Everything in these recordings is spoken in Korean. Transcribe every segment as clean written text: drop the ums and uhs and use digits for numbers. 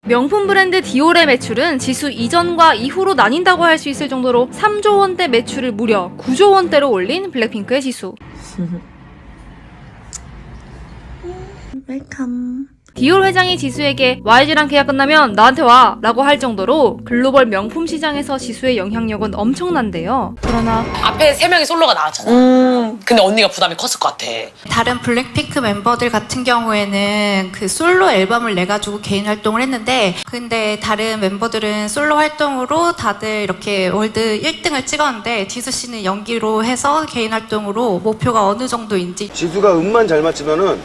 명품 브랜드 디올의 매출은 지수 이전과 이후로 나뉜다고 할 수 있을 정도로 3조 원대 매출을 무려 9조 원대로 올린 블랙핑크의 지수. 웰컴. 디올 회장이 지수에게 YG랑 계약 끝나면 나한테 와 라고 할 정도로 글로벌 명품 시장에서 지수의 영향력은 엄청난데요. 그러나 앞에 3명이 솔로가 나왔잖아. 근데 언니가 부담이 컸을 것 같아. 다른 블랙핑크 멤버들 같은 경우에는 그 솔로 앨범을 내가지고 개인 활동을 했는데, 근데 다른 멤버들은 솔로 활동으로 다들 이렇게 월드 1등을 찍었는데 지수 씨는 연기로 해서 개인 활동으로 목표가 어느 정도인지. 지수가 음만 잘 맞추면은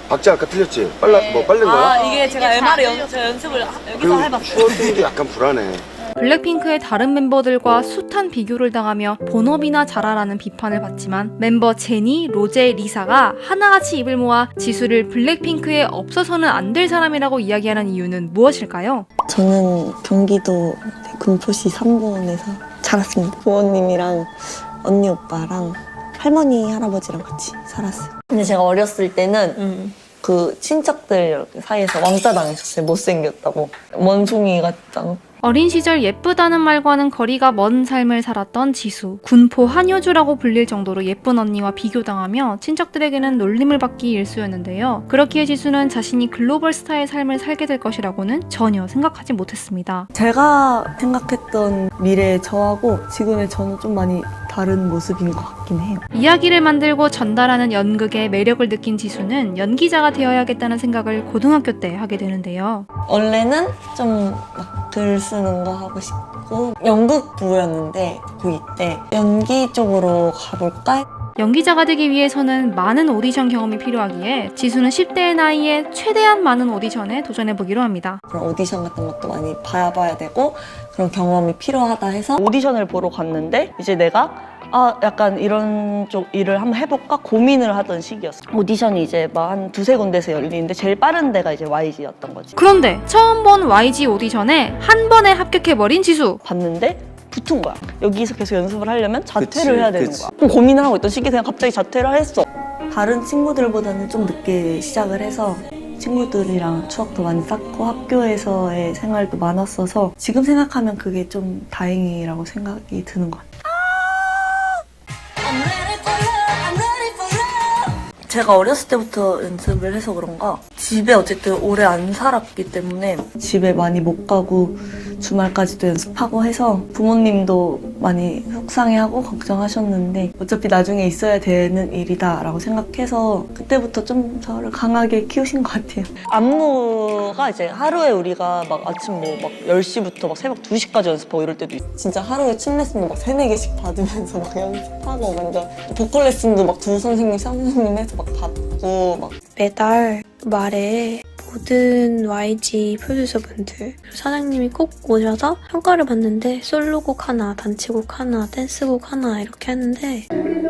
박자 아까 틀렸지? 빨른 거야? 이게 제가 MR을 연습을 여기서 해봤어요. 추어등도 약간 불안해. 블랙핑크의 다른 멤버들과 숱한 비교를 당하며 본업이나 잘하라는 비판을 받지만 멤버 제니, 로제, 리사가 하나같이 입을 모아 지수를 블랙핑크에 없어서는 안 될 사람이라고 이야기하는 이유는 무엇일까요? 저는 경기도 군포시 3번에서 자랐습니다. 부모님이랑 언니 오빠랑 할머니 할아버지랑 같이 살았어요. 근데 제가 어렸을 때는 그 친척들 사이에서 왕따 당했었어요. 못생겼다고. 원숭이 같다고. 어린 시절 예쁘다는 말과는 거리가 먼 삶을 살았던 지수. 군포 한효주라고 불릴 정도로 예쁜 언니와 비교당하며 친척들에게는 놀림을 받기 일쑤였는데요. 그렇기에 지수는 자신이 글로벌 스타의 삶을 살게 될 것이라고는 전혀 생각하지 못했습니다. 제가 생각했던 미래의 저하고 지금의 저는 좀 많이 다른 모습인 것 같긴 해요. 이야기를 만들고 전달하는 연극의 매력을 느낀 지수는 연기자가 되어야겠다는 생각을 고등학교 때 하게 되는데요. 원래는 좀 막 글 쓰는 거 하고 싶고 연극부였는데 고2 때 연기 쪽으로 가볼까? 연기자가 되기 위해서는 많은 오디션 경험이 필요하기에 지수는 10대의 나이에 최대한 많은 오디션에 도전해보기로 합니다. 그런 오디션 같은 것도 많이 봐야 되고 그런 경험이 필요하다 해서 오디션을 보러 갔는데 이제 내가 약간 이런 쪽 일을 한번 해볼까 고민을 하던 시기였어. 오디션이 이제 막 한 두세 군데서 열리는데 제일 빠른 데가 이제 YG였던 거지. 그런데 처음 본 YG 오디션에 한 번에 합격해버린 지수. 봤는데 붙은 거야. 여기서 계속 연습을 하려면 자퇴를 그치, 해야 되는 그치. 거야. 그럼 고민을 하고 있던 시기에 그냥 갑자기 자퇴를 했어. 다른 친구들보다는 좀 늦게 시작을 해서 친구들이랑 추억도 많이 쌓고 학교에서의 생활도 많았어서 지금 생각하면 그게 좀 다행이라고 생각이 드는 것 같아요. 제가 어렸을 때부터 연습을 해서 그런가 집에 어쨌든 오래 안 살았기 때문에 집에 많이 못 가고 주말까지도 연습하고 해서 부모님도 많이 속상해하고 걱정하셨는데 어차피 나중에 있어야 되는 일이다 라고 생각해서 그때부터 좀 저를 강하게 키우신 것 같아요. 안무가 이제 하루에 우리가 막 아침 막 10시부터 막 새벽 2시까지 연습하고 이럴 때도 있어. 진짜 하루에 춤 레슨도 막 3-4개씩 받으면서 막 연습하고 완전 보컬 레슨도 막 두 선생님, 쌍 선생님 해서 막 받고 막 매달 말에 모든 YG 프로듀서분들 사장님이 꼭 오셔서 평가를 받는데 솔로곡 하나, 단체곡 하나, 댄스곡 하나 이렇게 하는데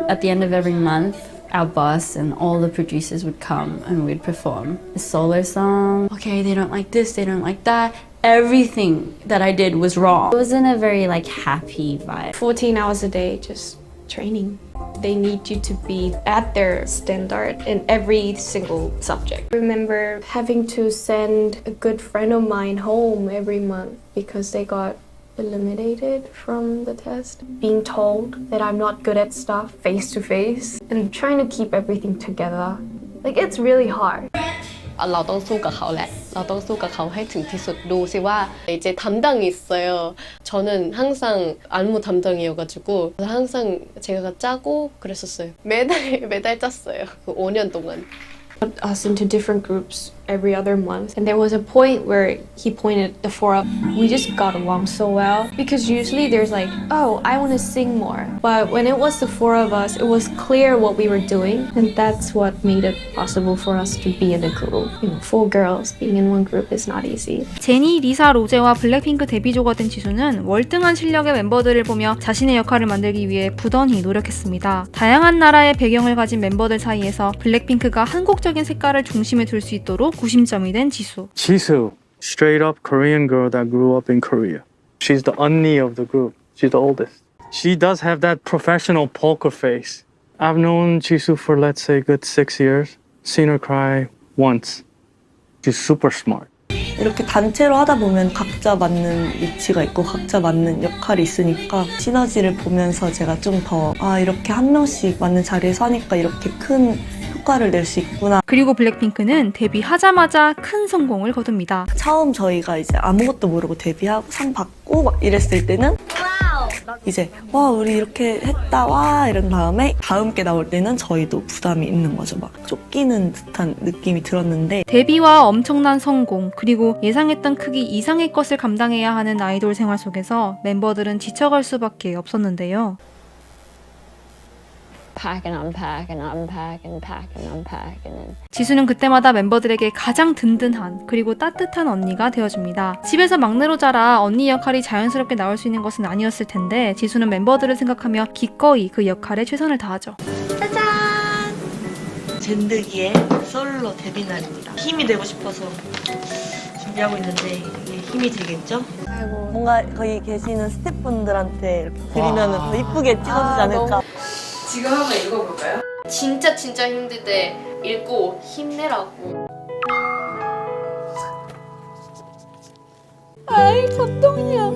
At the end of every month, our boss and all the producers would come and we'd perform a solo song. Okay, they don't like this, they don't like that. Everything that I did was wrong. It was in a very happy vibe. 14 hours a day just training. They need you to be at their standard in every single subject. I remember having to send a good friend of mine home every month because they got eliminated from the test. Being told that I'm not good at stuff face to face and trying to keep everything together. It's really hard. เราต้องสู้กับเขาแหละ เราต้องสู้กับเขาให้ถึงที่สุดดูสิว่า 이제 담당이 있어요. 저는 항상 안무 담당이어가지고 항상 제가 짜고 그랬었어요. 매달 짰어요. 5년 동안. Put us into different groups every other month. And there was a point where he pointed the four up. We just got along so well. Because usually there's oh, I want to sing more. But when it was the four of us, it was clear what we were doing. And that's what made it possible for us to be in a group. 4 girls being in one group is not easy. 제니, 리사, 로제와 블랙핑크 데뷔조가 된 지수는 월등한 실력의 멤버들을 보며 자신의 역할을 만들기 위해 부단히 노력했습니다. 다양한 나라의 배경을 가진 멤버들 사이에서 블랙핑크가 한국적인 색깔을 중심에 둘 수 있도록 구심점이 된 지수. Jisoo, straight up Korean girl that grew up in Korea. She's the 언니 of the group. She's the oldest. She does have that professional poker face. I've known Jisoo for let's say good 6 years. Seen her cry once. She's super smart. 이렇게 단체로 하다 보면 각자 맞는 위치가 있고 각자 맞는 역할이 있으니까 시너지를 보면서 제가 좀 더 이렇게 한 명씩 맞는 자리에서 하니까 이렇게 큰 효과를 낼 수 있구나. 그리고 블랙핑크는 데뷔하자마자 큰 성공을 거둡니다. 처음 저희가 이제 아무것도 모르고 데뷔하고 상 받고 막 이랬을 때는 이제 와 우리 이렇게 했다 와 이런 다음에 다음 게 나올 때는 저희도 부담이 있는 거죠. 막 쫓기는 듯한 느낌이 들었는데 데뷔와 엄청난 성공, 그리고 예상했던 크기 이상의 것을 감당해야 하는 아이돌 생활 속에서 멤버들은 지쳐갈 수밖에 없었는데요. Pack and unpack and unpack and pack and unpack and 지수는 그때마다 멤버들에게 가장 든든한 그리고 따뜻한 언니가 되어줍니다. 집에서 막내로 자라 언니 역할이 자연스럽게 나올 수 있는 것은 아니었을 텐데 지수는 멤버들을 생각하며 기꺼이 그 역할에 최선을 다하죠. 젠드기의 솔로 데뷔 날입니다. 힘이 되고 싶어서 준비하고 있는데 이게 힘이 되겠죠? 뭔가 거기 계시는 스태프분들한테 이렇게 드리면 더 이쁘게 찍어주지 않을까? 지금 한번 읽어볼까요? 진짜 힘들 때 읽고 힘내라고. 아이 감동이야.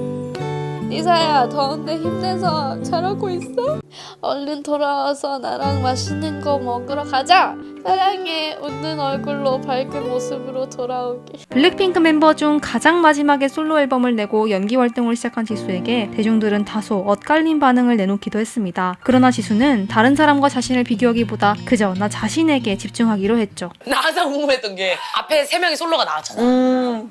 이사야 더운데 힘내서 잘하고 있어? 얼른 돌아와서 나랑 맛있는 거 먹으러 가자. 사랑해. 웃는 얼굴로 밝은 모습으로 돌아오게. 블랙핑크 멤버 중 가장 마지막에 솔로 앨범을 내고 연기 활동을 시작한 지수에게 대중들은 다소 엇갈린 반응을 내놓기도 했습니다. 그러나 지수는 다른 사람과 자신을 비교하기보다 그저 나 자신에게 집중하기로 했죠. 나 항상 궁금했던 게 앞에 3명이 솔로가 나왔잖아.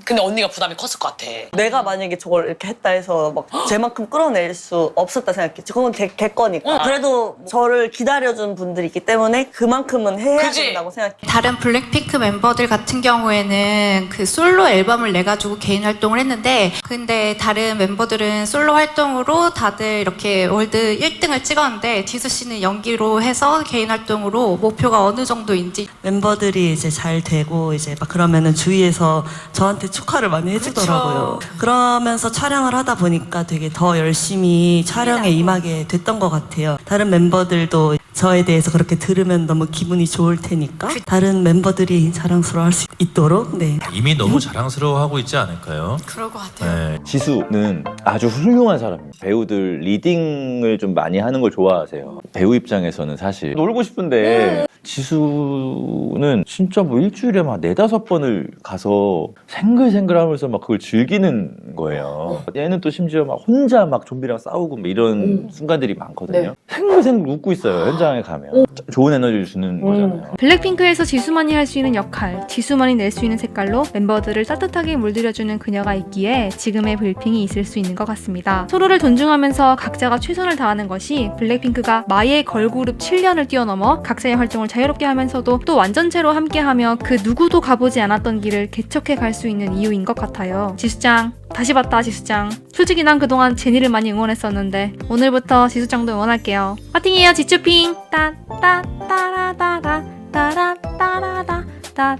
근데 언니가 부담이 컸을 것 같아. 내가 만약에 저걸 이렇게 했다 해서 막 제만큼 끌어낼 수 없었다 생각했지. 그건 제 거니까. 그래도 저를 기다려준 분들이 있기 때문에 그만큼은 해야 된다고 생각해. 다른 블랙핑크 멤버들 같은 경우에는 그 솔로 앨범을 내가지고 개인 활동을 했는데 근데 다른 멤버들은 솔로 활동으로 다들 이렇게 월드 1등을 찍었는데 지수 씨는 연기로 해서 개인 활동으로 목표가 어느 정도인지 멤버들이 이제 잘 되고 이제 막 그러면은 주위에서 저한테 축하를 많이 해주더라고요. 그러면서 촬영을 하다 보니까 되게 더 열심히 촬영에 임하게 됐던 것 같아요. 다른 멤버들도 저에 대해서 그렇게 들으면 너무 기분이 좋을 테니까 다른 멤버들이 자랑스러워할 수 있도록 이미 너무 자랑스러워하고 있지 않을까요? 그럴 것 같아요. 네. 지수는 아주 훌륭한 사람입니다. 배우들 리딩을 좀 많이 하는 걸 좋아하세요. 배우 입장에서는 사실 놀고 싶은데 지수는 진짜 뭐 일주일에 막 4-5번을 가서 생글생글 하면서 막 그걸 즐기는 거예요. 얘는 또 심지어 막 혼자 막 좀비랑 싸우고 막 이런 순간들이 많거든요. 생글생글 웃고 있어요. 현장에 가면. 좋은 에너지를 주는 거잖아요. 블랙핑크에서 지수만이 할 수 있는 역할, 지수만이 낼 수 있는 색깔로 멤버들을 따뜻하게 물들여주는 그녀가 있기에 지금의 불핑이 있을 수 있는 것 같습니다. 서로를 존중하면서 각자가 최선을 다하는 것이 블랙핑크가 마의 걸그룹 7년을 뛰어넘어 각자의 활동을 자유롭게 하면서도 또 완전체로 함께하며 그 누구도 가보지 않았던 길을 개척해 갈 수 있는 이유인 것 같아요. 지수짱, 다시 봤다 지수짱. 솔직히 난 그동안 제니를 많이 응원했었는데 오늘부터 지수짱도 응원할게요. 파이팅해요 지추핑. 따따따라따라 따라따라따